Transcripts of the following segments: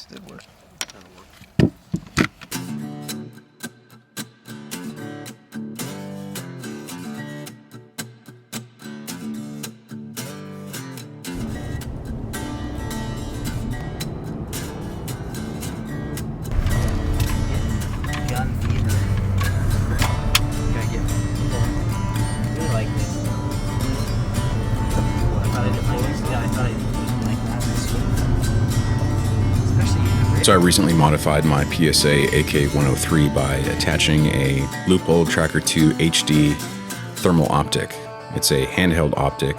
This did work. Gun fever. Gotta get really like this. I thought I didn't like this. Yeah, I thought I didn't like that. Especially So I recently modified my PSA AK-103 by attaching a Leupold Tracker 2 HD thermal optic. It's a handheld optic,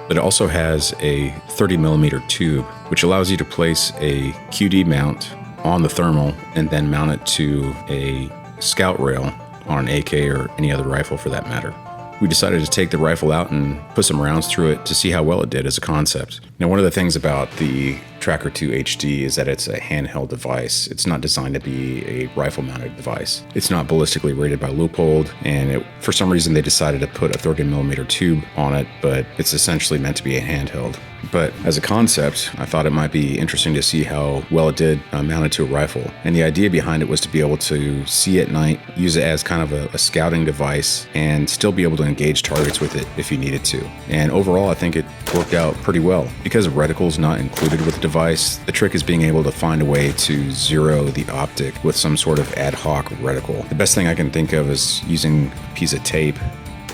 but it also has a 30mm tube, which allows you to place a QD mount on the thermal and then mount it to a scout rail on an AK or any other rifle for that matter. We decided to take the rifle out and put some rounds through it to see how well it did as a concept. Now, one of the things about the Tracker 2 HD is that it's a handheld device. It's not designed to be a rifle-mounted device. It's not ballistically rated by Leupold, and for some reason they decided to put a 30mm tube on it, but it's essentially meant to be a handheld. But as a concept, I thought it might be interesting to see how well it did mounted to a rifle. And the idea behind it was to be able to see at night, use it as kind of a scouting device, and still be able to engage targets with it if you needed to. And overall, I think it worked out pretty well. Because a reticle is not included with the device, the trick is being able to find a way to zero the optic with some sort of ad hoc reticle. The best thing I can think of is using a piece of tape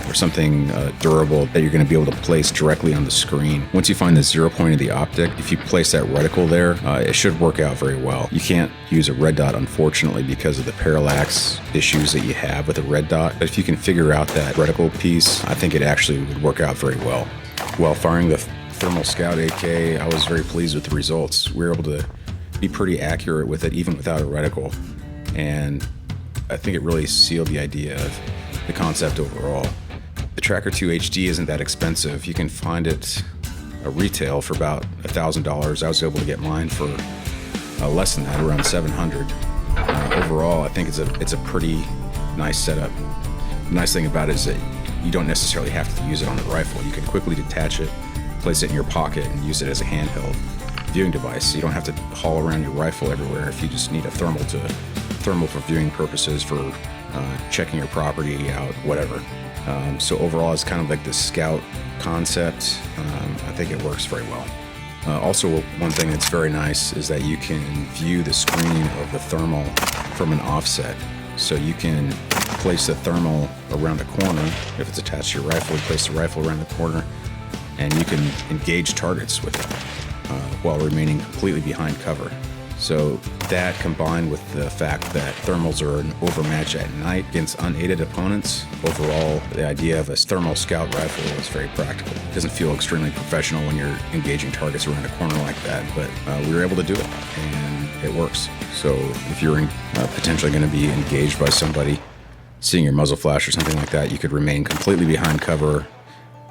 or something durable that you're going to be able to place directly on the screen. Once you find the 0 point of the optic, if you place that reticle there, it should work out very well. You can't use a red dot, unfortunately, because of the parallax issues that you have with a red dot. But if you can figure out that reticle piece, I think it actually would work out very well. While firing the Thermal Scout AK, I was very pleased with the results. We were able to be pretty accurate with it, even without a reticle. And I think it really sealed the idea of the concept overall. The Tracker 2 HD isn't that expensive. You can find it retail for about $1,000. I was able to get mine for less than that, around $700. Overall, I think it's a pretty nice setup. The nice thing about it is that you don't necessarily have to use it on the rifle. You can quickly detach it, place it in your pocket, and use it as a handheld viewing device. You don't have to haul around your rifle everywhere if you just need a thermal for viewing purposes, for checking your property out, whatever. So overall, it's kind of like the scout concept. I think it works very well. Also, one thing that's very nice is that you can view the screen of the thermal from an offset. So you can place the thermal around a corner. If it's attached to your rifle, you place the rifle around the corner, and you can engage targets with it while remaining completely behind cover. So that, combined with the fact that thermals are an overmatch at night against unaided opponents, overall, the idea of a thermal scout rifle is very practical. It doesn't feel extremely professional when you're engaging targets around a corner like that, but we were able to do it, and it works. So if you're potentially going to be engaged by somebody, seeing your muzzle flash or something like that, you could remain completely behind cover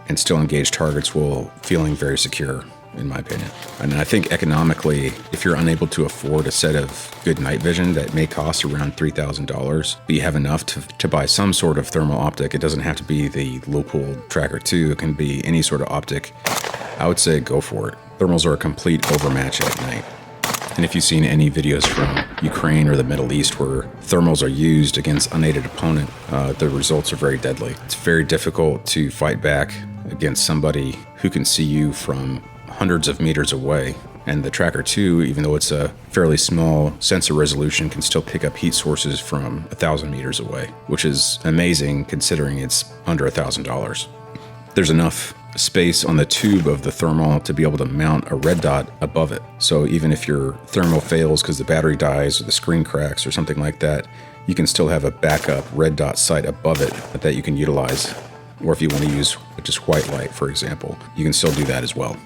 and still engage targets while feeling very secure, in my opinion. And I think economically, if you're unable to afford a set of good night vision that may cost around $3,000, but you have enough to buy some sort of thermal optic, it doesn't have to be the Leupold Tracker 2, it can be any sort of optic, I would say go for it. Thermals are a complete overmatch at night. And if you've seen any videos from Ukraine or the Middle East where thermals are used against unaided opponent, the results are very deadly. It's very difficult to fight back against somebody who can see you from hundreds of meters away. And the Tracker 2, even though it's a fairly small sensor resolution, can still pick up heat sources from 1,000 meters away, which is amazing considering it's under $1,000. There's enough space on the tube of the thermal to be able to mount a red dot above it. So even if your thermal fails because the battery dies or the screen cracks or something like that, you can still have a backup red dot sight above it that you can utilize. Or if you want to use just white light, for example, you can still do that as well.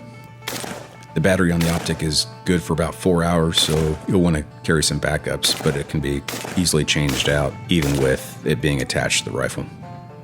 The battery on the optic is good for about 4 hours, so you'll want to carry some backups, but it can be easily changed out even with it being attached to the rifle.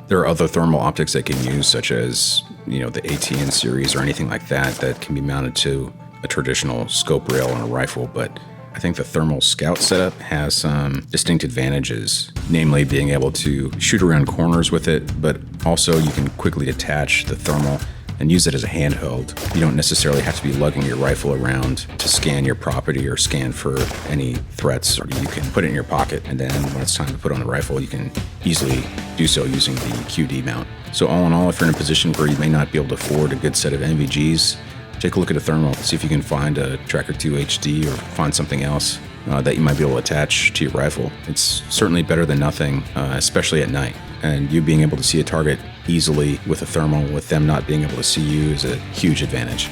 There are other thermal optics that can use, such as, the ATN series or anything like that can be mounted to a traditional scope rail on a rifle, but I think the thermal scout setup has some distinct advantages, namely being able to shoot around corners with it, but also you can quickly detach the thermal and use it as a handheld. You don't necessarily have to be lugging your rifle around to scan your property or scan for any threats, or you can put it in your pocket, and then when it's time to put on the rifle, you can easily do so using the QD mount. So all in all, if you're in a position where you may not be able to afford a good set of NVGs, take a look at a thermal, see if you can find a Tracker 2 HD or find something else that you might be able to attach to your rifle. It's certainly better than nothing, especially at night. And you being able to see a target easily with a thermal, with them not being able to see you, is a huge advantage.